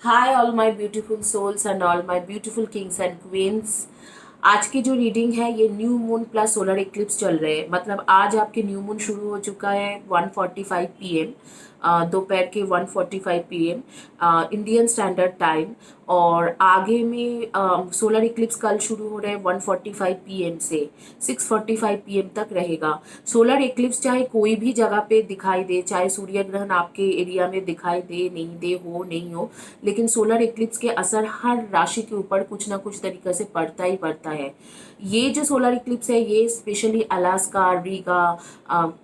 Hi all my beautiful souls and all my beautiful kings and queens. आज की जो reading है ये new moon plus solar eclipse चल रहे हैं। मतलब आज आपके न्यू मून शुरू हो चुका है 1:45 पीएम, दोपहर के 1:45 पीएम इंडियन स्टैंडर्ड टाइम। और आगे में सोलर इक्लिप्स कल शुरू हो रहे हैं 1:45 पीएम से 6:45 पीएम तक रहेगा। सोलर इक्लिप्स चाहे कोई भी जगह पे दिखाई दे, चाहे सूर्य ग्रहण आपके एरिया में दिखाई दे नहीं दे, हो नहीं हो, लेकिन सोलर इक्लिप्स के असर हर राशि के ऊपर कुछ ना कुछ तरीके से पड़ता ही पड़ता है। ये जो सोलर इक्लिप्स है ये specially Alaska, Riga,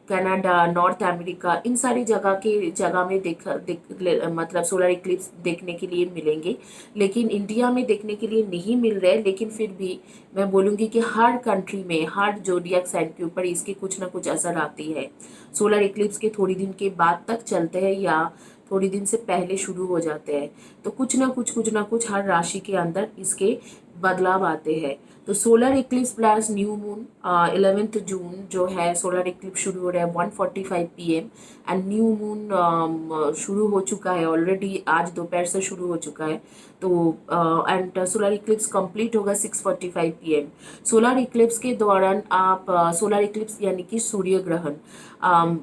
Canada, north America, इन सारी जगह में मतलब सोलर इक्लिप्स देखने के लिए मिलेंगे। लेकिन इंडिया में देखने के लिए नहीं मिल रहे, लेकिन फिर भी मैं बोलूँगी कि हर कंट्री में हर जोडियक साइन के ऊपर इसके कुछ ना कुछ असर आती है। सोलर इक्लिप्स के थोड़ी दिन के बाद तक चलते हैं या थोड़ी दिन से पहले शुरू हो जाते हैं। तो कुछ ना कुछ हर राशि के अंदर इसके बदलाव आते हैं। तो solar Eclipse plus new moon 11 जून जो है, सोलर इक्लिप्स शुरू हो रहा है 1:45 पीएम एंड न्यू मून शुरू हो चुका है ऑलरेडी, आज दोपहर से शुरू हो चुका है। तो एंड सोलर इक्लिप्स कंप्लीट होगा 6:45 पीएम। सोलर इक्लिप्स के दौरान आप सोलर इक्लिप्स यानी कि सूर्य ग्रहण,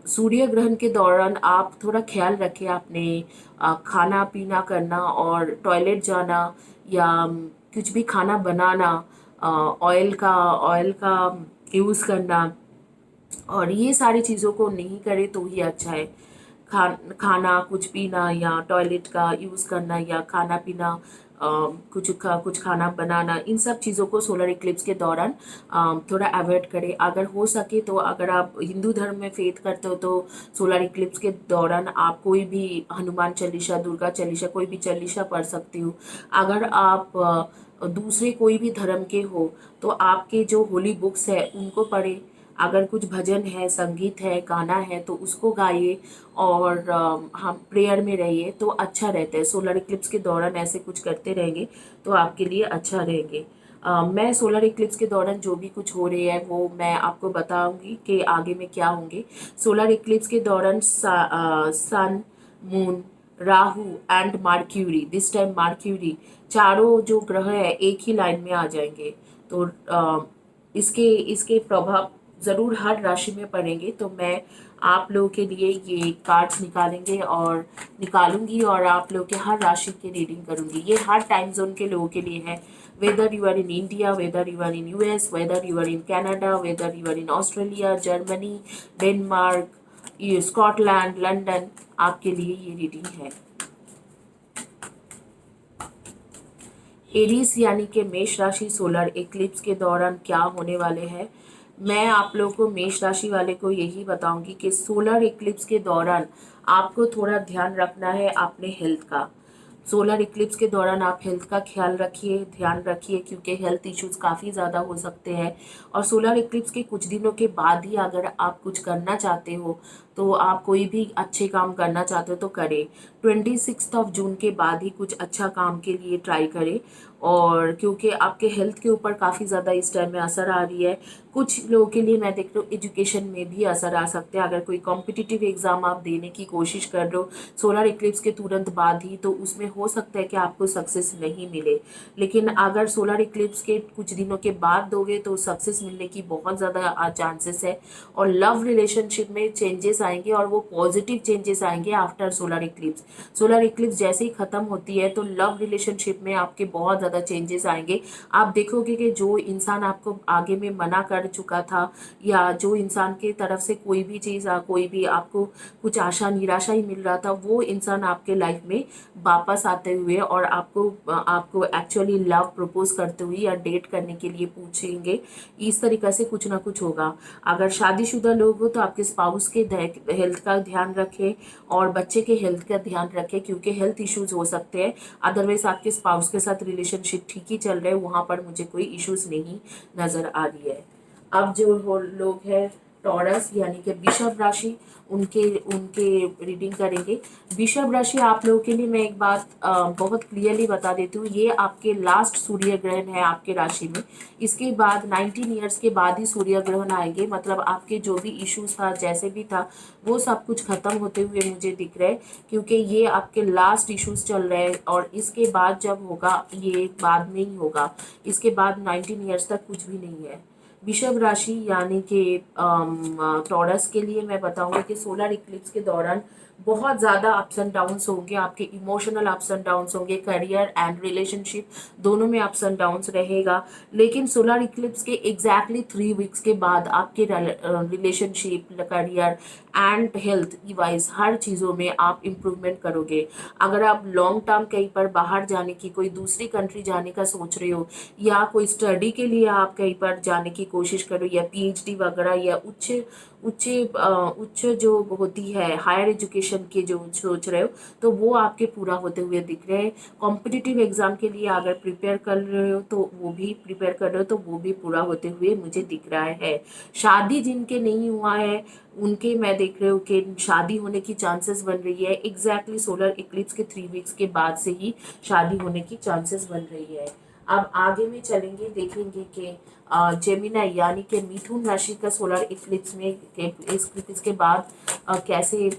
सूर्य ग्रहण के दौरान आप थोड़ा ख्याल रखें अपने खाना पीना करना और टॉयलेट जाना या कुछ भी खाना बनाना, ऑयल का यूज़ करना, और ये सारी चीज़ों को नहीं करे तो ही अच्छा है। खाना कुछ पीना या टॉयलेट का यूज़ करना या खाना पीना, कुछ खाना बनाना, इन सब चीज़ों को सोलर इक्लिप्स के दौरान थोड़ा अवॉइड करें अगर हो सके तो। अगर आप हिंदू धर्म में फेथ करते हो तो सोलर इक्लिप्स के दौरान आप कोई भी हनुमान चालीसा, दुर्गा चालीसा, कोई भी चालीसा पढ़ सकती हो। अगर आप दूसरे कोई भी धर्म के हो तो आपके जो होली बुक्स है उनको पढ़ें। अगर कुछ भजन है, संगीत है, गाना है तो उसको गाइए और हम प्रेयर में रहिए तो अच्छा रहता है। सोलर इक्लिप्स के दौरान ऐसे कुछ करते रहेंगे तो आपके लिए अच्छा रहेंगे। मैं सोलर इक्लिप्स के दौरान जो भी कुछ हो रही है वो मैं आपको बताऊंगी कि आगे में क्या होंगे। सोलर इक्लिप्स के दौरान sun, moon, Rahu and Mercury, this time Mercury, चारों जो ग्रह है एक ही लाइन में आ जाएंगे। तो इसके इसके प्रभाव ज़रूर हर राशि में पड़ेंगे। तो मैं आप लोगों के लिए ये कार्ड्स निकालूंगी और आप लोगों के हर राशि की रीडिंग करूंगी। ये हर टाइम जोन के लोगों के लिए है, whether you are in India, whether you are in US, whether you are in Canada, whether you are in Australia, Germany, Denmark, Scotland, London, आपके लिए ये रीडिंग है। एरीज यानी कि मेष राशि सोलर इक्लिप्स के दौरान क्या होने वाले हैं, मैं आप लोगों को मेष राशि वाले को यही बताऊंगी कि सोलर इक्लिप्स के दौरान आपको थोड़ा ध्यान रखना है अपने हेल्थ का। सोलर इक्लिप्स के दौरान आप हेल्थ का ख्याल रखिए, ध्यान रखिए, क्योंकि हेल्थ इश्यूज काफ़ी ज़्यादा हो सकते हैं। और सोलर इक्लिप्स के कुछ दिनों के बाद ही अगर आप कुछ करना चाहते हो तो आप कोई भी अच्छे काम करना चाहते हो तो करें। 26 जून के बाद ही कुछ अच्छा काम के लिए ट्राई करें। और क्योंकि आपके हेल्थ के ऊपर काफ़ी ज़्यादा इस टाइम में असर आ रही है। कुछ लोगों के लिए मैं देख रही हूँ एजुकेशन में भी असर आ सकते हैं। अगर कोई कॉम्पिटिटिव एग्ज़ाम आप देने की कोशिश कर रहे हो सोलर इक्लिप्स के तुरंत बाद ही, तो उसमें हो सकता है कि आपको सक्सेस नहीं मिले। लेकिन अगर सोलर इक्लिप्स के कुछ दिनों के बाद दोगे तो सक्सेस मिलने की बहुत ज़्यादा चांसेस है। और लव रिलेशनशिप में चेंजेस आएंगे और वो पॉजिटिव चेंजेस आएंगे after solar Eclipse. Solar Eclipse जैसे ही ख़त्म होती है तो लव रिलेशनशिप में आपके बहुत ज़्यादा चेंजेस आएंगे। आप देखोगे कि जो इंसान आपको आगे में मना कर चुका था या जो इंसान की तरफ से कोई भी चीज़, कोई भी आपको कुछ आशा निराशा ही मिल रहा था, वो इंसान आपके लाइफ में वापस आते हुए और आपको एक्चुअली लव प्रपोज करते हुए या डेट करने के लिए पूछेंगे। इस तरीके से कुछ ना कुछ होगा। अगर शादीशुदा लोग हो तो आपके स्पाउस के हेल्थ का ध्यान रखें और बच्चे के हेल्थ का ध्यान रखें, क्योंकि हेल्थ इश्यूज हो सकते हैं। अदरवाइज आपके स्पाउस के साथ रिलेशनशिप ठीक ही चल रहे हैं, वहाँ पर मुझे कोई इश्यूज नहीं नज़र आ रही है। अब जो लोग हैं टॉरस यानी कि वृषभ राशि, उनके उनके रीडिंग करेंगे। वृषभ राशि आप लोगों के लिए मैं एक बात बहुत क्लियरली बता देती हूँ, ये आपके लास्ट सूर्य ग्रहण है आपके राशि में। इसके बाद 19 ईयर्स के बाद ही सूर्य ग्रहण आएंगे, मतलब आपके जो भी इश्यूज था जैसे भी था वो सब कुछ खत्म होते हुए मुझे दिख रहा है, क्योंकि ये आपके लास्ट इश्यूज चल रहे हैं और इसके बाद जब होगा ये बाद में ही होगा, इसके बाद 19 ईयर्स तक कुछ भी नहीं है। वृषभ राशि यानी कि टॉरस के लिए मैं बताऊंगी कि सोलर इक्लिप्स के दौरान बहुत ज़्यादा अप्स एंड डाउन्स होंगे, आपके इमोशनल अप्स एंड डाउन्स होंगे, करियर एंड रिलेशनशिप दोनों में अप्स एंड डाउन्स रहेगा। लेकिन सोलर इक्लिप्स के एग्जैक्टली 3 वीक्स के बाद आपके relationship, career and health wise हर चीज़ों में आप इम्प्रूवमेंट करोगे। अगर आप लॉन्ग टर्म कहीं पर बाहर जाने की, कोई दूसरी कंट्री जाने का सोच रहे हो, या कोई स्टडी के लिए आप कहीं पर जाने की कोशिश करो, या पीएचडी वगैरह, या उच्च उच्च उच्च जो होती है हायर एजुकेशन के जो सोच रहे हो, तो वो आपके पूरा होते हुए दिख रहे हैं। कॉम्पिटिटिव एग्जाम के लिए अगर प्रिपेयर कर रहे हो तो वो भी प्रिपेयर कर रहे हो तो वो भी पूरा होते हुए मुझे दिख रहा है। शादी जिनके नहीं हुआ है उनके मैं देख रही हूँ कि शादी होने की चांसेस बन रही है। एग्जैक्टली सोलर इक्लिप्स के 3 वीक्स के बाद से ही शादी होने की चांसेस बन रही है। अब आगे में चलेंगे, देखेंगे कि जेमिनाई यानी कि मिथुन राशि का सोलर इक्लिप्स में इक्लिप्स के बाद कैसे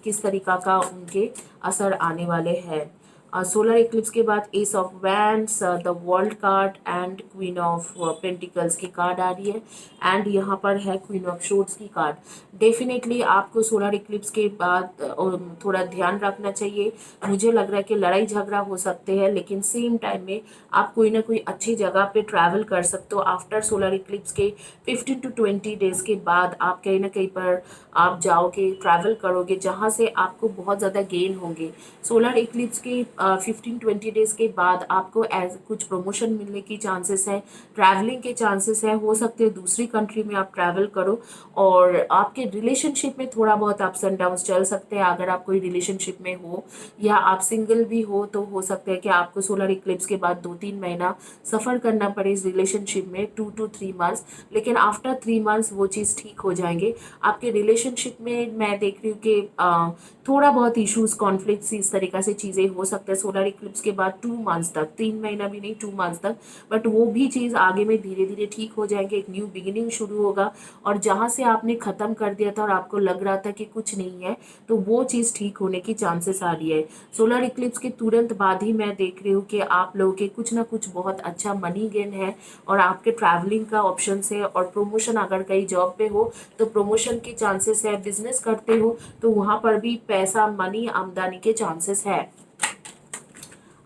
किस तरीका का उनके असर आने वाले हैं। सोलर इक्लिप्स के बाद S of wands, the world card and queen of pentacles की कार्ड आ रही है, एंड यहाँ पर है क्वीन ऑफ शोर्ट्स की कार्ड। डेफिनेटली आपको सोलर इक्लिप्स के बाद थोड़ा ध्यान रखना चाहिए। मुझे लग रहा है कि लड़ाई झगड़ा हो सकते हैं, लेकिन सेम टाइम में आप कोई ना कोई अच्छी जगह पे ट्रैवल कर सकते हो। आफ्टर सोलर इक्लिप्स के 15 to 20 डेज के बाद आप कहीं ना कहीं पर आप जाओगे, ट्रैवल करोगे, जहाँ से आपको बहुत ज़्यादा गेन होंगे। सोलर इक्लिप्स के 15-20 डेज के बाद आपको एज कुछ प्रमोशन मिलने की चांसेस है, ट्रैवलिंग के चांसेस है, हो सकते हैं दूसरी कंट्री में आप ट्रैवल करो। और आपके रिलेशनशिप में थोड़ा बहुत अप्स एंड डाउन्स चल सकते हैं। अगर आप कोई रिलेशनशिप में हो या आप सिंगल भी हो तो हो सकता है कि आपको सोलर इक्लिप्स के बाद 2-3 महीना सफ़र करना पड़े इस रिलेशनशिप में, 2 to 3 मंथ्स। लेकिन आफ्टर 3 मंथ्स वो चीज़ ठीक हो जाएंगे। आपके रिलेशनशिप में मैं देख रही हूँ कि थोड़ा बहुत इश्यूज, कॉन्फ्लिक्ट्स, इस तरीक़ा से चीज़ें हो सकते हैं सोलर इक्लिप्स के बाद 2 मंथ्स तक, 3 महीना भी नहीं, 2 मंथ्स तक। बट वो भी चीज़ आगे में धीरे धीरे ठीक हो जाएंगे, एक न्यू बिगिनिंग शुरू होगा। और जहाँ से आपने ख़त्म कर दिया था और आपको लग रहा था कि कुछ नहीं है, तो वो चीज़ ठीक होने की चांसेस आ रही है। सोलर इक्लिप्स के तुरंत बाद ही मैं देख रही हूँ कि आप लोगों के कुछ ना कुछ बहुत अच्छा मनी गेन है, और आपके ट्रैवलिंग का ऑप्शन है, और प्रमोशन, अगर कहीं जॉब पे हो तो प्रमोशन के चांसेस है, बिजनेस करते हो तो वहाँ पर भी पैसा, मनी, आमदनी के चांसेस है।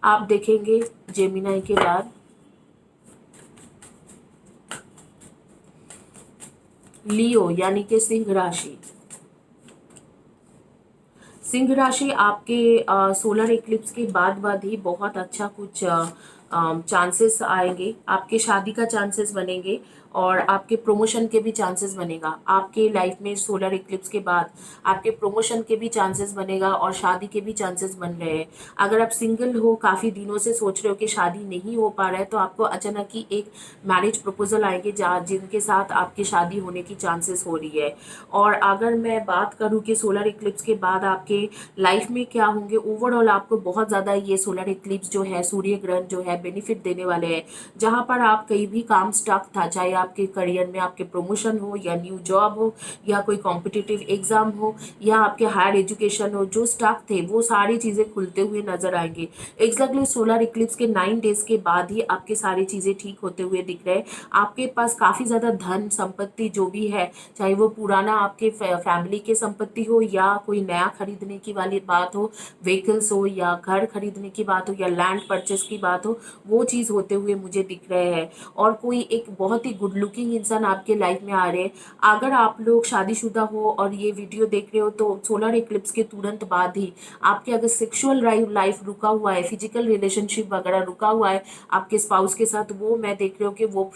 आप देखेंगे जेमिनाई के बाद लियो यानी कि सिंह राशि। सिंह राशि आपके सोलर इक्लिप्स के बाद ही बहुत अच्छा कुछ चांसेस आएंगे। आपके शादी का चांसेस बनेंगे और आपके प्रमोशन के भी चांसेस बनेगा। आपके लाइफ में सोलर इक्लिप्स के बाद आपके प्रमोशन के भी चांसेस बनेगा और शादी के भी चांसेस बन रहे हैं। अगर आप सिंगल हो, काफ़ी दिनों से सोच रहे हो कि शादी नहीं हो पा रहा है, तो आपको अचानक ही एक मैरिज प्रपोजल आएंगे जहाँ जिनके साथ आपकी शादी होने की चांसेस हो रही है। और अगर मैं बात करूँ कि सोलर इक्लिप्स के बाद आपके लाइफ में क्या होंगे, ओवरऑल आपको बहुत ज़्यादा ये सोलर इक्लिप्स जो है, सूर्य ग्रहण जो है, बेनिफिट देने वाले हैं। जहाँ पर आप कहीं भी काम स्टक था, चाहे आपके करियर में आपके प्रमोशन हो, या न्यू जॉब हो, या कोई कॉम्पिटिटिव एग्जाम हो, या आपके हायर एजुकेशन हो, जो स्टक थे वो सारी चीज़ें खुलते हुए नजर आएंगे। एग्जैक्टली सोलर इक्लिप्स के 9 डेज के बाद ही आपके सारी चीज़ें ठीक होते हुए दिख रहे हैं। आपके पास काफ़ी ज़्यादा धन संपत्ति जो भी है, चाहे वो पुराना आपके फैमिली के संपत्ति हो, या कोई नया खरीदने की वाली बात हो, व्हीकल्स हो, या घर खरीदने की बात हो, या लैंड परचेस की बात हो, वो चीज़ होते हुए मुझे दिख रहे हैं। और कोई एक बहुत ही गुड लुकिंग इंसान आपके लाइफ में आ रहे हैं। अगर आप लोग शादीशुदा हो और ये वीडियो देख रहे हो तो सोलर इक्लिप्स के तुरंत बाद ही आपके अगर सेक्सुअल लाइफ रुका हुआ है, फिजिकल रिलेशनशिप वगैरह रुका हुआ है आपके स्पाउस के साथ, वो मैं देख रही हूँ कि वो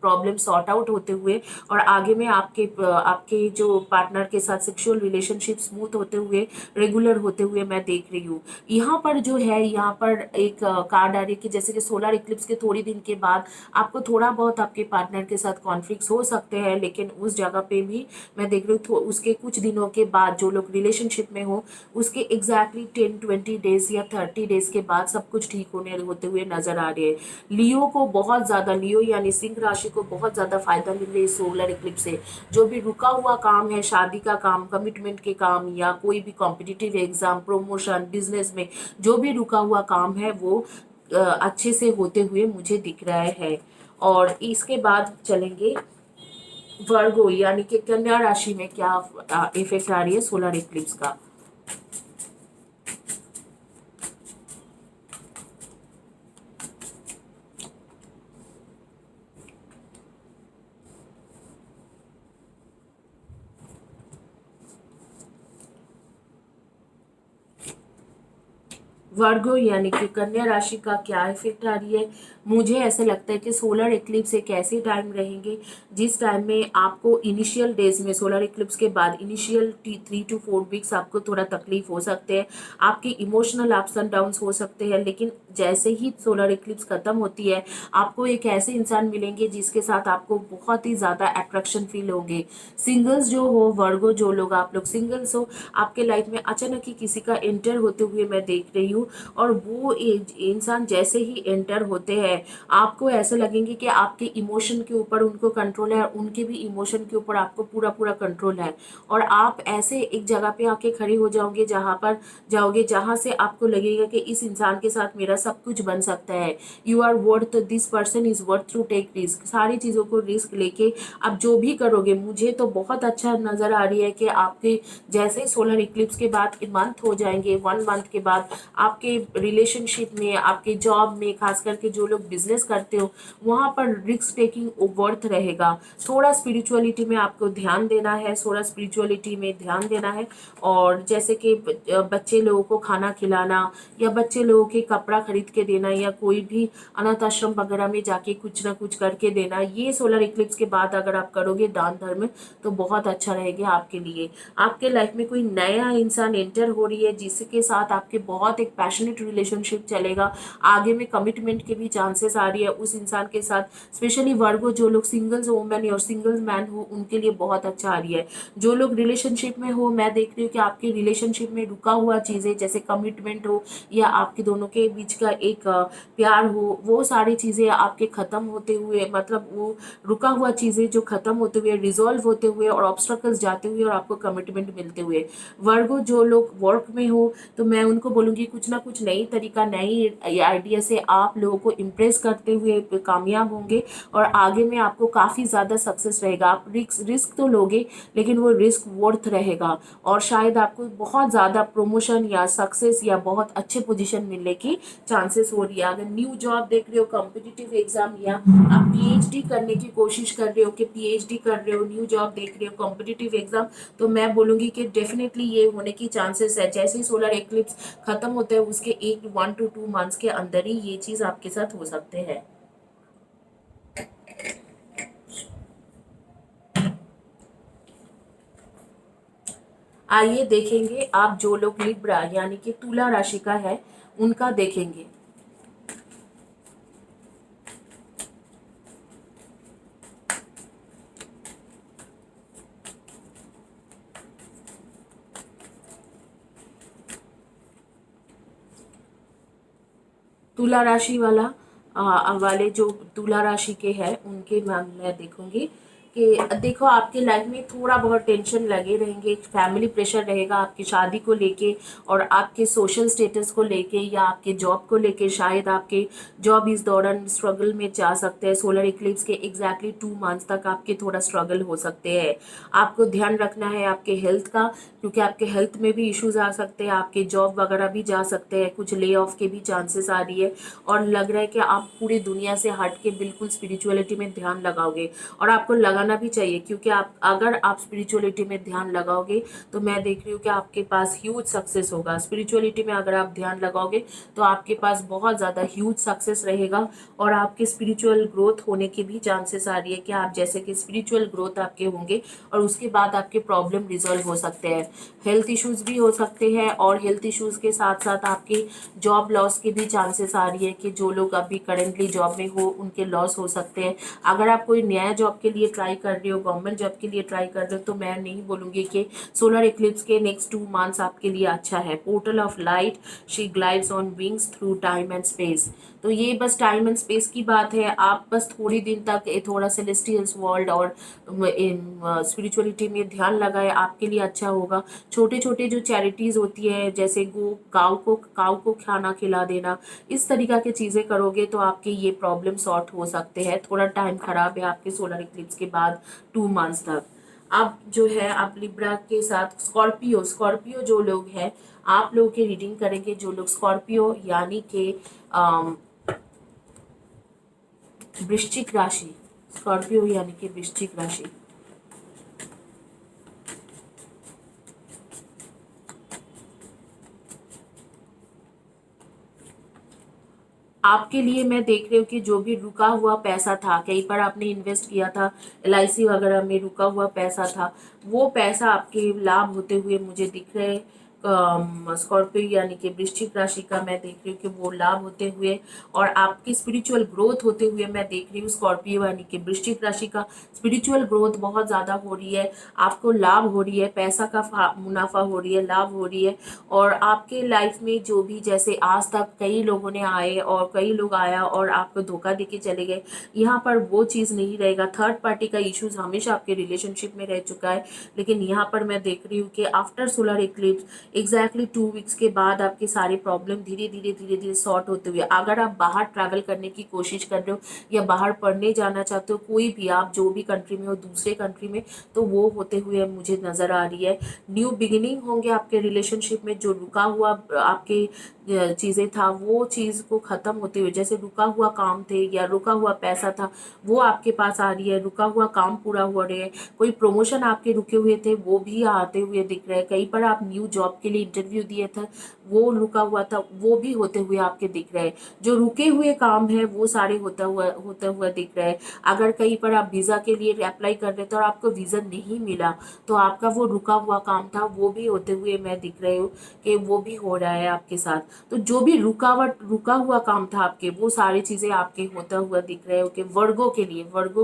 प्रॉब्लम सॉर्ट आउट होते हुए और आगे में आपके जो पार्टनर के साथ सेक्सुअल रिलेशनशिप स्मूथ होते हुए, रेगुलर होते हुए मैं देख रही हूँ। यहाँ पर जो है, यहाँ पर एक कार्ड आ रही है कि जैसे कि सोलर इक्लिप्स के थोड़ी दिन के बाद आपको थोड़ा बहुत आपके पार्टनर के साथ कॉन्फ्लिक्ट्स हो सकते हैं, लेकिन उस जगह पे भी मैं देख रही हूँ उसके कुछ दिनों के बाद जो लोग रिलेशनशिप में हो उसके एग्जैक्टली 10-20 डेज या 30 डेज के बाद सब कुछ ठीक होते हुए नजर आ रहे हैं। लियो को बहुत ज्यादा, लियो यानी सिंह राशि को बहुत ज्यादा फायदा मिल रही है सोलर इक्लिप्स से। जो भी रुका हुआ काम है, शादी का काम, कमिटमेंट के काम या कोई भी कॉम्पिटिटिव एग्जाम, प्रमोशन, बिजनेस में जो भी रुका हुआ काम है वो अच्छे से होते हुए मुझे दिख रहा है। और इसके बाद चलेंगे वर्गो यानी कि कन्या राशि में क्या इफेक्ट आ रही है सोलर इक्लिप्स का। वर्गो यानी कि कन्या राशि का क्या इफेक्ट आ रही है। मुझे ऐसा लगता है कि सोलर इक्लिप्स एक ऐसे टाइम रहेंगे जिस टाइम में आपको इनिशियल डेज में, सोलर इक्लिप्स के बाद इनिशियल 3 to 4 वीक्स आपको थोड़ा तकलीफ हो सकते हैं, आपके इमोशनल अप्स एंड डाउन्स हो सकते हैं, लेकिन जैसे ही सोलर इक्लिप्स खत्म होती है आपको एक ऐसे इंसान मिलेंगे जिसके साथ आपको बहुत ही ज़्यादा अट्रैक्शन फील होंगे। सिंगल्स जो हो, वर्गो जो लोग, आप लोग सिंगल्स हो, आपके लाइफ में अचानक ही किसी का एंटर होते हुए मैं देख रही हूँ और वो इंसान जैसे ही एंटर होते हैं आपको ऐसा लगेंगे कि आपके इमोशन के ऊपर उनको कंट्रोल है और उनके भी इमोशन के ऊपर आपको पूरा पूरा कंट्रोल है। और आप ऐसे एक जगह पे आके खड़े हो जाओगे जहाँ से आपको लगेगा कि इस इंसान के साथ मेरा सब कुछ बन सकता है। You are worth, this person is worth to take risk. सारी चीज़ों को रिस्क लेके आप जो भी करोगे, मुझे तो बहुत अच्छा नज़र आ रही है कि आपके जैसे ही सोलर इक्लिप्स के बाद मंथ हो जाएंगे, 1 मंथ के बाद आपके रिलेशनशिप में, आपके जॉब में, खास करके जो लोग बिजनेस करते हो वहाँ पर रिस्क टेकिंग वर्थ रहेगा। थोड़ा स्पिरिचुअलिटी में आपको ध्यान देना है, थोड़ा स्पिरिचुअलिटी में ध्यान देना है। और जैसे कि बच्चे लोगों को खाना खिलाना या बच्चे लोगों के कपड़ा खरीद के देना या कोई भी अनाथ आश्रम वगैरह में जाके कुछ ना कुछ करके देना, ये सोलर इक्लिप्स के बाद अगर आप करोगे दान धर्म तो बहुत अच्छा रहेगा आपके लिए। आपके लाइफ में कोई नया इंसान एंटर हो रही है जिसके साथ आपके बहुत एक पैशनेट रिलेशनशिप चलेगा, आगे में कमिटमेंट के भी चांसेस आ रही है उस इंसान के साथ। स्पेशली वर्गो जो लोग सिंगल्स वुमेन और सिंगल्स मैन हो उनके लिए बहुत अच्छा आ रही है। जो लोग रिलेशनशिप में हो, मैं देख रही हूँ कि आपके रिलेशनशिप में रुका हुआ चीज़ें जैसे कमिटमेंट हो या आपके दोनों के बीच का एक प्यार हो, वो सारी चीज़ें आपके ख़त्म होते हुए, मतलब वो रुका हुआ चीज़ें जो ख़त्म होते हुए, रिजॉल्व होते हुए और ऑब्स्टकल्स जाते हुए और आपको कमिटमेंट मिलते हुए। वर्गो जो लोग वर्क में हो तो मैं उनको बोलूँगी कुछ ना कुछ नई तरीका, नई आइडिया से आप लोगों को इम्प्रेस करते हुए कामयाब होंगे और आगे में आपको काफ़ी ज़्यादा सक्सेस रहेगा। आप रिस्क तो लोगे लेकिन वो रिस्क वर्थ रहेगा और शायद आपको बहुत ज़्यादा प्रमोशन या सक्सेस या बहुत अच्छे पोजीशन मिलने की चांसेस हो रही है। अगर न्यू जॉब देख रहे हो, कॉम्पिटिटिव एग्जाम या आप पीएचडी करने की कोशिश कर रहे हो कि पीएचडी कर रहे हो, न्यू जॉब देख रहे हो, कॉम्पिटिटिव एग्जाम, तो मैं बोलूँगी कि डेफिनेटली ये होने की चांसेस है। जैसे ही सोलर एक्लिप्स खत्म होता है उसके 1 to 2 मंथ्स के अंदर ही ये चीज़ आपके साथ हो सकते हैं। आइए देखेंगे आप जो लोग लिब्रा यानी कि तुला राशि का है उनका देखेंगे। तुला राशि वाले जो तुला राशि के हैं उनके मैं देखूंगी कि देखो आपके लाइफ में थोड़ा बहुत टेंशन लगे रहेंगे, फैमिली प्रेशर रहेगा आपकी शादी को लेके और आपके सोशल स्टेटस को लेके या आपके जॉब को लेके। शायद आपके जॉब इस दौरान स्ट्रगल में जा सकते हैं। सोलर इक्लिप्स के एग्जैक्टली 2 मंथ्स तक आपके थोड़ा स्ट्रगल हो सकते हैं। आपको ध्यान रखना है आपके हेल्थ का, क्योंकि आपके हेल्थ में भी इश्यूज आ सकते हैं, आपके जॉब वगैरह भी जा सकते हैं, कुछ ले ऑफ के भी चांसेस आ रही है और लग रहा है कि आप पूरी दुनिया से हट के बिल्कुल स्पिरिचुअलिटी में ध्यान लगाओगे और आपको लगाना लगाना भी चाहिए, क्योंकि आप अगर आप स्पिरिचुअलिटी में ध्यान लगाओगे तो मैं देख रही हूँ कि आपके पास ह्यूज सक्सेस होगा। स्पिरिचुअलिटी में अगर आप ध्यान लगाओगे तो आपके पास बहुत ज़्यादा ह्यूज सक्सेस रहेगा, और आपके स्पिरिचुअल ग्रोथ होने की भी चांसेस आ रही है कि आप जैसे कि स्पिरिचुअल ग्रोथ आपके होंगे और उसके बाद आपके प्रॉब्लम रिजॉल्व हो सकते हैं। हेल्थ इश्यूज भी हो सकते हैं, और हेल्थ इश्यूज के साथ साथ आपके जॉब लॉस की भी चांसेस आ रही है कि जो लोग अभी करेंटली जॉब में हो उनके लॉस हो सकते हैं। अगर आप कोई नया जॉब के लिए ट्राई कर रहे हो, गवर्नमेंट जॉब के लिए ट्राई कर रहे हो, तो मैं नहीं बोलूँगी कि सोलर इक्लिप्स के नेक्स्ट 2 मंथ्स आपके लिए अच्छा है। Portal of light, she glides on wings through time and space. तो ये बस टाइम एंड स्पेस की बात है। आप बस थोड़ी दिन तक थोड़ा सेलेस्टियल्स वर्ल्ड और स्पिरिचुअलिटी में ध्यान लगाए, आपके लिए अच्छा होगा। छोटे छोटे जो चैरिटीज़ होती है, जैसे काऊ को खाना खिला देना, इस तरीका की चीज़ें करोगे तो आपके ये प्रॉब्लम सॉर्ट हो सकते हैं। थोड़ा टाइम खराब है आपके सोलर इक्लिप्स के बाद 2 मंथ्स तक। अब जो है आप लिब्रा के साथ स्कॉर्पियो स्कॉर्पियो जो लोग हैं, आप लोगों की रीडिंग करेंगे। जो लोग स्कॉर्पियो यानी कि वृश्चिक राशि, स्कॉर्पियो यानी कि वृश्चिक राशि, आपके लिए मैं देख रही हूँ कि जो भी रुका हुआ पैसा था, कई बार आपने इन्वेस्ट किया था, एलआईसी वगैरह में रुका हुआ पैसा था, वो पैसा आपके लाभ होते हुए मुझे दिख रहे हैं। स्कॉर्पियो यानी कि वृश्चिक राशि का मैं देख रही हूँ कि वो लाभ होते हुए और आपकी स्पिरिचुअल ग्रोथ होते हुए मैं देख रही हूँ। स्कॉर्पियो यानी कि वृश्चिक राशि का स्पिरिचुअल ग्रोथ बहुत ज़्यादा हो रही है, आपको लाभ हो रही है, पैसा का मुनाफा हो रही है, लाभ हो रही है। और आपके लाइफ में जो भी, जैसे आज तक कई लोगों ने आए और कई लोग आया और आपको धोखा देके चले गए, यहाँ पर वो चीज़ नहीं रहेगा। थर्ड पार्टी का इश्यूज हमेशा आपके रिलेशनशिप में रह चुका है, लेकिन यहाँ पर मैं देख रही हूँ कि after solar Eclipse exactly 2 weeks के बाद आपके सारे प्रॉब्लम धीरे धीरे सॉर्ट होते हुए, अगर आप बाहर ट्रैवल करने की कोशिश कर रहे हो या बाहर पढ़ने जाना चाहते हो, कोई भी आप जो भी कंट्री में हो, दूसरे कंट्री में, तो वो होते हुए मुझे नज़र आ रही है। न्यू बिगिनिंग होंगे आपके रिलेशनशिप में। जो रुका हुआ आपके चीज़ें था, वो चीज़ को ख़त्म होते हुए, जैसे रुका हुआ काम थे या रुका हुआ पैसा था, वो आपके पास आ रही है। रुका हुआ काम पूरा हो रहे हैं। कोई प्रमोशन आपके रुके हुए थे वो भी आते हुए दिख रहे हैं। कहीं पर आप न्यू जॉब के लिए इंटरव्यू दिए थे, वो रुका हुआ था, वो भी होते हुए आपके दिख रहे हैं। जो रुके हुए काम है वो सारे होता हुआ दिख रहे हैं। अगर कहीं पर आप वीज़ा के लिए अप्लाई कर रहे थे और आपको वीज़ा नहीं मिला, तो आपका वो रुका हुआ काम था वो भी होते हुए मैं दिख रही हूँ कि वो भी हो रहा है आपके साथ। तो जो भी रुका हुआ काम था आपके, वो सारी चीज़ें आपके होता हुआ दिख रहे हो। कि वर्गो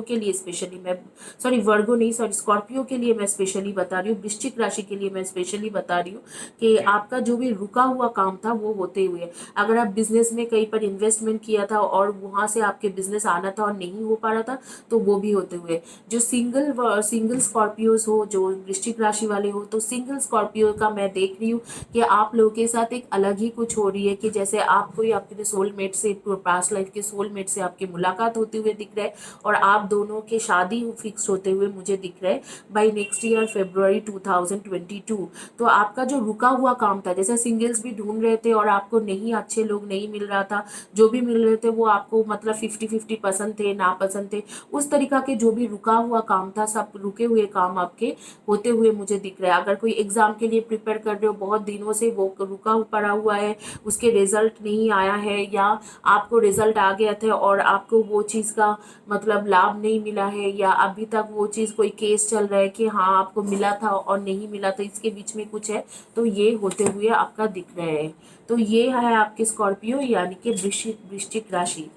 के लिए स्पेशली मैं, सॉरी वर्गो नहीं, सॉरी स्कॉर्पियो के लिए मैं स्पेशली बता रही हूँ, वृश्चिक राशि के लिए मैं स्पेशली बता रही हूँ कि आपका जो भी रुका हुआ काम था वो होते हुए, अगर आप बिजनेस में कहीं पर इन्वेस्टमेंट किया था और वहाँ से आपके बिजनेस आना था और नहीं हो पा रहा था, तो वो भी होते हुए। जो सिंगल स्कॉर्पियोज हो, जो वृश्चिक राशि वाले हो, तो सिंगल स्कॉर्पियो का मैं देख रही हूँ कि आप लोगों के साथ एक अलग ही कुछ हो रही है। कि जैसे आप कोई आपके सोलमेट से, पास्ट लाइफ के सोलमेट से आपकी मुलाकात होते हुए दिख रहा है, और आप दोनों के शादी फिक्स होते हुए मुझे दिख रहा है बाई नेक्स्ट ईयर February 2022। तो आपका जो रुका हुआ काम था, जैसे सिंगल्स भी ढूंढ रहे थे और आपको नहीं, अच्छे लोग नहीं मिल रहा था, जो भी मिल रहे थे वो आपको मतलब 50-50 पसंद थे, ना पसंद थे, उस तरीका के जो भी रुका हुआ काम था, सब रुके हुए काम आपके होते हुए मुझे दिख रहा है। अगर कोई एग्जाम के लिए प्रिपेयर कर रहे हो, बहुत दिनों से वो रुका पड़ा हुआ है, उसके रिजल्ट नहीं आया है, या आपको रिजल्ट आ गया था और आपको वो चीज़ का मतलब लाभ नहीं मिला है, या अभी तक वो चीज़ कोई केस चल रहा है कि हाँ आपको मिला था और नहीं मिला था, इसके बीच में कुछ है, तो ये होते हुए आपका दिख रहा है। तो ये है आपके स्कॉर्पियो यानी कि वृश्चिक राशि।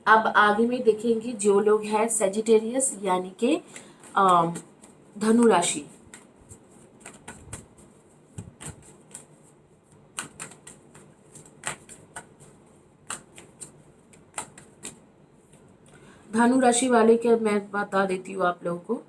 अब आगे में देखेंगे जो लोग हैं सेजिटेरियस यानी कि धनु राशि। धनु राशि वाले के मैं बता देती हूँ आप लोगों को।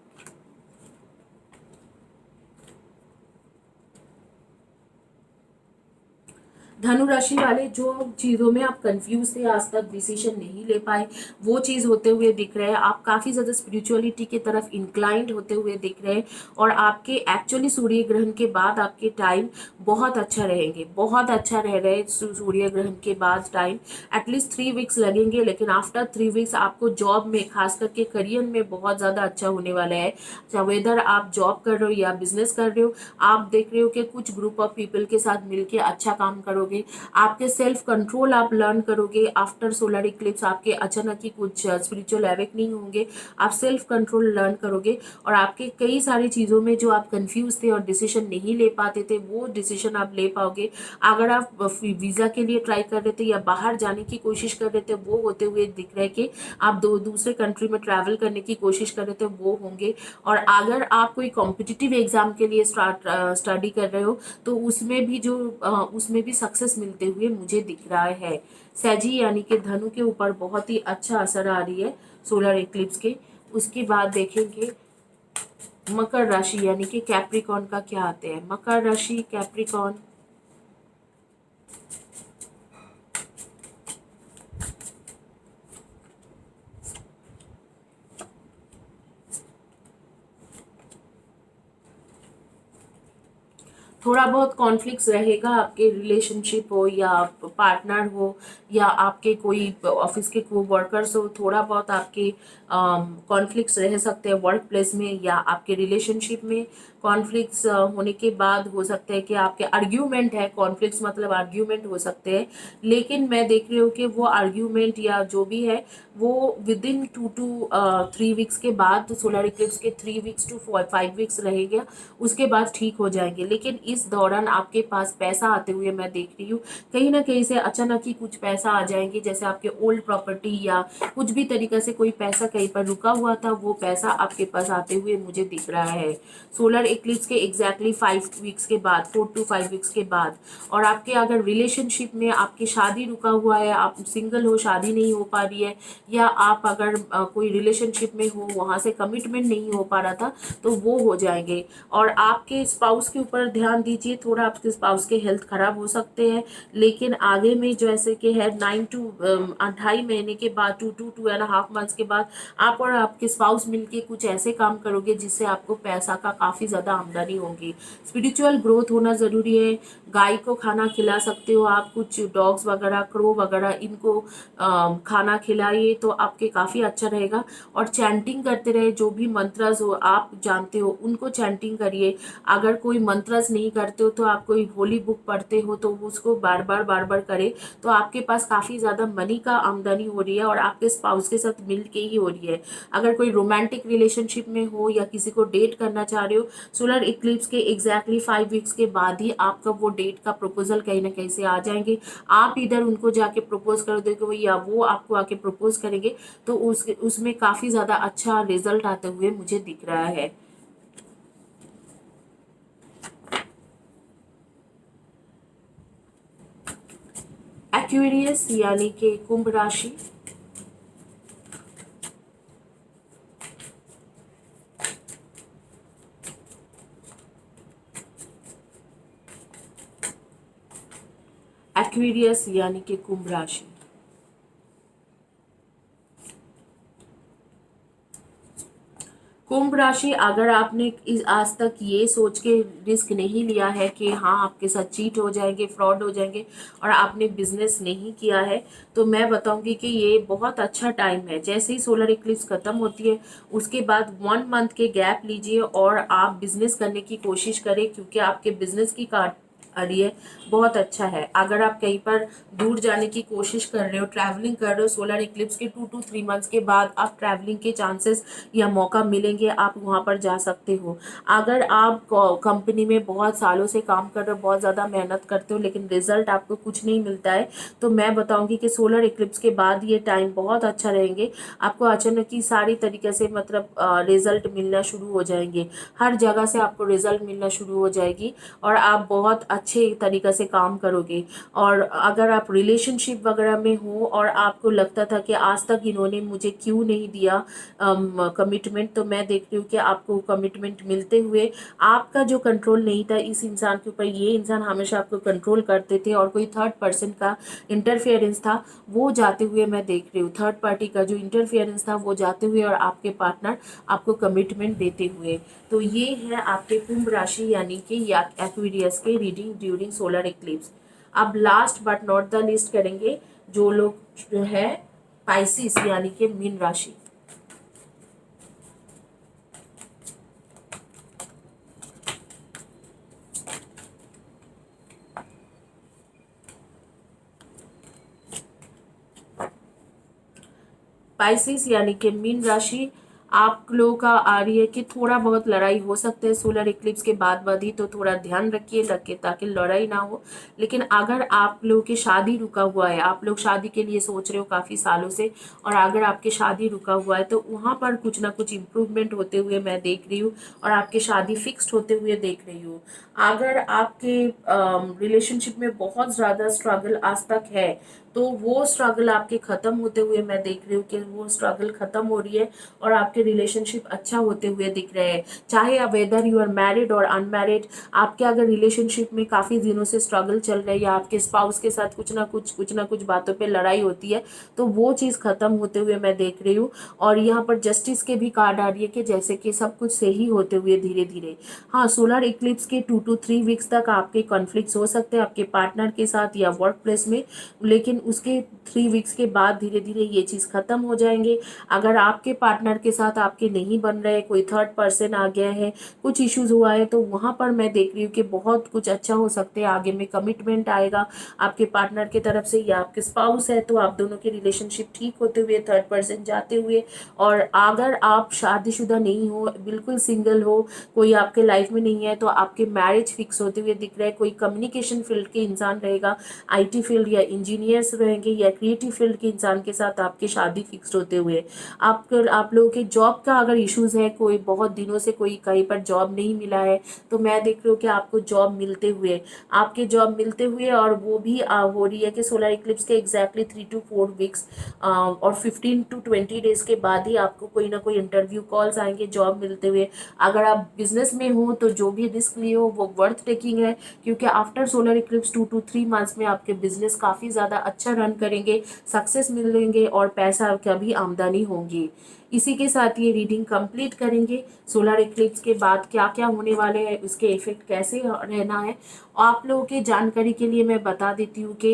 धनु राशि वाले जो चीज़ों में आप कंफ्यूज थे, आज तक डिसीजन नहीं ले पाए, वो चीज़ होते हुए दिख रहे हैं। आप काफ़ी ज़्यादा स्पिरिचुअलिटी की तरफ इंक्लाइंड होते हुए दिख रहे हैं, और आपके एक्चुअली सूर्य ग्रहण के बाद आपके टाइम बहुत अच्छा रहेंगे, बहुत अच्छा रह रहे हैं। सूर्य ग्रहण के बाद टाइम एटलीस्ट 3 वीक्स लगेंगे, लेकिन आफ्टर 3 वीक्स आपको जॉब में, खास करके करियर में बहुत ज़्यादा अच्छा होने वाला है। चाहे वेदर आप जॉब कर रहे हो या बिजनेस कर रहे हो, आप देख रहे हो कि कुछ ग्रुप ऑफ पीपल के साथ मिलके अच्छा काम करोगे। आपके सेल्फ कंट्रोल आप लर्न करोगे। आफ्टर सोलर इक्लिप्स आपके अचानक ही कुछ स्पिरिचुअल अवेकनिंग होंगे, आप सेल्फ कंट्रोल लर्न करोगे, और आपके कई सारी चीज़ों में जो आप कंफ्यूज थे और डिसीजन नहीं ले पाते थे, वो डिसीजन आप ले पाओगे। अगर आप वीज़ा के लिए ट्राई कर रहे थे या बाहर जाने की कोशिश कर रहे थे, वो होते हुए दिख रहे हैं कि आप दूसरे कंट्री में ट्रैवल करने की कोशिश कर रहे थे, वो होंगे। और अगर आप कोई कॉम्पिटिटिव एग्जाम के लिए स्टडी कर रहे हो, तो उसमें भी सक्सेस मिलते हुए मुझे दिख रहा है। सैजी यानी कि धनु के ऊपर बहुत ही अच्छा असर आ रही है सोलर इक्लिप्स के। उसके बाद देखेंगे मकर राशि यानी कि कैप्रिकॉन का क्या आते हैं। मकर राशि, कैप्रिकॉन, थोड़ा बहुत कॉन्फ्लिक्ट्स रहेगा, आपके रिलेशनशिप हो या पार्टनर हो या आपके कोई ऑफिस के को वर्कर्स हो, थोड़ा बहुत आपके कॉन्फ्लिक्ट्स रह सकते हैं वर्क प्लेस में या आपके रिलेशनशिप में। कॉन्फ्लिक्ट्स होने के बाद हो सकता है कि आपके आर्ग्यूमेंट है, कॉन्फ्लिक्ट्स मतलब आर्ग्यूमेंट हो सकते हैं, लेकिन मैं देख रही हूँ कि वो आर्ग्यूमेंट या जो भी है वो विद इन 2 to 3 वीक्स के बाद, तो सोलर इक्लिप्स के 3 weeks to 5 weeks रहेगा, उसके बाद ठीक हो जाएंगे। लेकिन इस दौरान आपके पास पैसा आते हुए मैं देख रही हूँ, कहीं ना कहीं से अचानक ही कुछ पैसा आ जाएंगे, जैसे आपके ओल्ड प्रॉपर्टी या कुछ भी तरीके से कोई पैसा कहीं पर रुका हुआ था, वो पैसा आपके पास आते हुए मुझे दिख रहा है सोलर इक्लिप्स के एग्जैक्टली 5 वीक्स के बाद, 4 to 5 वीक्स के बाद। और आपके अगर रिलेशनशिप में आपकी शादी रुका हुआ है, आप सिंगल हो, शादी नहीं हो पा रही है, या आप अगर कोई रिलेशनशिप में हो, वहाँ से कमिटमेंट नहीं हो पा रहा था, तो वो हो जाएंगे। और आपके स्पाउस के ऊपर ध्यान दीजिए, थोड़ा आपके स्पाउस के हेल्थ खराब हो सकते हैं, लेकिन आगे में जैसे कि है 2.5 महीने के बाद, 2 to 2.5 months के बाद, आप और आपके स्पाउस मिलके कुछ ऐसे काम करोगे जिससे आपको पैसा का काफ़ी ज़्यादा आमदनी होगी। स्पिरिचुअल ग्रोथ होना ज़रूरी है। गाय को खाना खिला सकते हो आप, कुछ डॉग्स वगैरह, क्रो वगैरह, इनको खाना खिलाइए तो आपके काफ़ी अच्छा रहेगा। और चैंटिंग करते रहे, जो भी मंत्रस हो आप जानते हो उनको चैंटिंग करिए। अगर कोई मंत्रस नहीं करते हो तो आप कोई होली बुक पढ़ते हो तो उसको बार बार करें, तो आपके पास काफ़ी ज़्यादा मनी का आमदनी हो रही है, और आपके स्पाउस के साथ मिल के ही हो रही है। अगर कोई रोमांटिक रिलेशनशिप में हो या किसी को डेट करना चाह रहे हो, सोलर इक्लिप्स के एग्जैक्टली 5 वीक्स के बाद ही आपका वो डेट का प्रपोजल कहीं ना कहीं से आ जाएंगे। आप इधर उनको जाके प्रपोज कर दोगे या वो आपको आके प्रपोज करेंगे, तो उसमें काफ़ी ज़्यादा अच्छा रिजल्ट आते हुए मुझे दिख रहा है। एक्वेरियस यानी कि कुंभ राशि, एक्वेरियस यानी कि कुंभ राशि, कुंभ राशि, अगर आपने आज तक ये सोच के रिस्क नहीं लिया है कि हाँ आपके साथ चीट हो जाएंगे, फ्रॉड हो जाएंगे, और आपने बिजनेस नहीं किया है, तो मैं बताऊंगी कि ये बहुत अच्छा टाइम है। जैसे ही सोलर इक्लिप्स खत्म होती है, उसके बाद 1 मंथ के गैप लीजिए और आप बिजनेस करने की कोशिश करें, क्योंकि आपके बिजनेस की कार्ड आ रही है, बहुत अच्छा है। अगर आप कहीं पर दूर जाने की कोशिश कर रहे हो, ट्रैवलिंग कर रहे हो, सोलर इक्लिप्स के 2 to 3 months के बाद आप ट्रैवलिंग के चांसेस या मौका मिलेंगे, आप वहाँ पर जा सकते हो। अगर आप कंपनी में बहुत सालों से काम कर रहे हो, बहुत ज़्यादा मेहनत करते हो, लेकिन रिजल्ट आपको कुछ नहीं मिलता है, तो मैं बताऊंगी कि सोलर इक्लिप्स के बाद ये टाइम बहुत अच्छा रहेंगे। आपको अचानक ही सारी तरीके से मतलब रिजल्ट मिलना शुरू हो जाएंगे, हर जगह से आपको रिजल्ट मिलना शुरू हो जाएगी, और आप बहुत अच्छे तरीक़े से काम करोगे। और अगर आप रिलेशनशिप वगैरह में हो और आपको लगता था कि आज तक इन्होंने मुझे क्यों नहीं दिया कमिटमेंट, तो मैं देख रही हूँ कि आपको कमिटमेंट मिलते हुए आपका जो कंट्रोल नहीं था इस इंसान के ऊपर, ये इंसान हमेशा आपको कंट्रोल करते थे और कोई थर्ड पर्सन का इंटरफेरेंस था वो जाते हुए मैं देख रही हूँ। थर्ड पार्टी का जो इंटरफेरेंस था वो जाते हुए और आपके पार्टनर आपको कमिटमेंट देते हुए। तो ये है आपके कुंभ राशि यानी कि या एक्वेरियस के रीडिंग ड्यूरिंग सोलर इक्लिप्स। अब last but not the list करेंगे जो लोग है पाइसिस यानी कि मीन राशि। पाइसिस यानी कि मीन राशि, आप लोगों का आ रही है कि थोड़ा बहुत लड़ाई हो सकता है सोलर इक्लिप्स के बाद ही, तो थोड़ा ध्यान रखिए ताकि लड़ाई ना हो। लेकिन अगर आप लोगों की शादी रुका हुआ है, आप लोग शादी के लिए सोच रहे हो काफ़ी सालों से, और अगर आपकी शादी रुका हुआ है तो वहाँ पर कुछ ना कुछ इम्प्रूवमेंट होते हुए मैं देख रही हूँ और आपकी शादी फिक्स्ड होते हुए देख रही हूँ। अगर आपके रिलेशनशिप में बहुत ज़्यादा स्ट्रगल आज तक है तो वो स्ट्रगल आपके ख़त्म होते हुए मैं देख रही हूँ कि वो स्ट्रगल ख़त्म हो रही है और आपके रिलेशनशिप अच्छा होते हुए दिख रहे हैं। चाहे अब वेदर यू आर मैरिड और अनमैरिड, आपके अगर रिलेशनशिप में काफ़ी दिनों से स्ट्रगल चल रहा है या आपके स्पाउस के साथ कुछ ना कुछ बातों पे लड़ाई होती है, तो वो चीज़ ख़त्म होते हुए मैं देख रही हूँ। और यहाँ पर जस्टिस के भी कार्ड आ रही है कि जैसे कि सब कुछ सही होते हुए धीरे धीरे। हाँ, सोलर इक्लिप्स के 2 to 3 वीक्स तक आपके कॉन्फ्लिक्ट्स हो सकते हैं आपके पार्टनर के साथ या वर्क प्लेस में, लेकिन उसके 3 वीक्स के बाद धीरे धीरे ये चीज़ ख़त्म हो जाएंगे। अगर आपके पार्टनर के साथ आपके नहीं बन रहे, कोई थर्ड पर्सन आ गया है, कुछ इश्यूज हुआ है, तो वहाँ पर मैं देख रही हूँ कि बहुत कुछ अच्छा हो सकते हैं। आगे में कमिटमेंट आएगा आपके पार्टनर की तरफ से या आपके स्पाउस है तो आप दोनों की रिलेशनशिप ठीक होते हुए, थर्ड पर्सन जाते हुए। और अगर आप शादीशुदा नहीं हो, बिल्कुल सिंगल हो, कोई आपके लाइफ में नहीं है, तो आपके मैरिज फिक्स होते हुए दिख रहा है। कोई कम्युनिकेशन फील्ड के इंसान रहेगा, आईटी फील्ड या इंजीनियर्स रहेंगे या क्रिएटिव फील्ड के इंसान के साथ आपकी शादी फिक्स होते हुए। आप लोगों के जॉब का अगर इश्यूज है, कोई बहुत दिनों से कोई कहीं पर जॉब नहीं मिला है, तो मैं देख रही हूँ कि आपको जॉब मिलते हुए, आपके जॉब मिलते हुए, और वो भी हो रही है कि सोलर इक्लिप्स के एग्जैक्टली 3 to 4 वीक्स और 15 to 20 डेज के बाद ही आपको कोई ना कोई इंटरव्यू कॉल्स आएंगे जॉब मिलते हुए। अगर आप बिजनेस में हो तो जो भी रिस्क लिए हो वो वर्थ टेकिंग है, क्योंकि after solar Eclipse 2 to 3 months में आपके बिजनेस काफ़ी ज़्यादा अच्छा रन करेंगे, सक्सेस मिलेंगे और पैसा का भी आमदनी होगी। इसी के साथ ये रीडिंग कंप्लीट करेंगे। सोलर इक्लिप्स के बाद क्या क्या होने वाले हैं, उसके इफेक्ट कैसे रहना है, आप लोगों के जानकारी के लिए मैं बता देती हूँ कि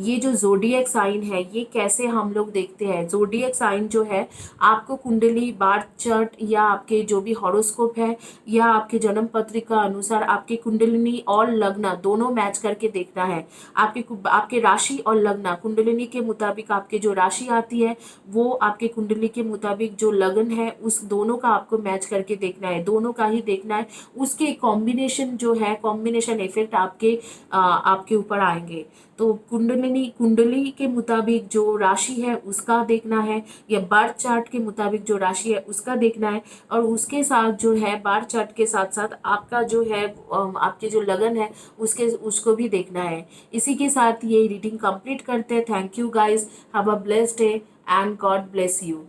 ये जो जोडियक साइन है ये कैसे हम लोग देखते हैं। जोडियक साइन जो है आपको कुंडली, बार्थ चार्ट या आपके जो भी हॉरोस्कोप है या आपके जन्म पत्रिका अनुसार आपकी कुंडलिनी और लग्न दोनों मैच करके देखना है। आपके राशि और लग्न, कुंडलिनी के मुताबिक आपके जो राशि आती है वो आपके कुंडली के मुताबिक जो लग्न है उस दोनों का आपको मैच करके देखना है, दोनों का ही देखना है। उसके कॉम्बिनेशन जो है, कॉम्बिनेशन इफेक्ट आपके ऊपर आएंगे। तो कुंडली के मुताबिक जो राशि है उसका देखना है या बर्थ चार्ट के मुताबिक जो राशि है उसका देखना है, और उसके साथ जो है बर्थ चार्ट के साथ साथ आपका जो है आपके जो लगन है उसको भी देखना है। इसी के साथ ये रीडिंग कंप्लीट करते हैं। Thank you guys, have a blessed day and God bless you.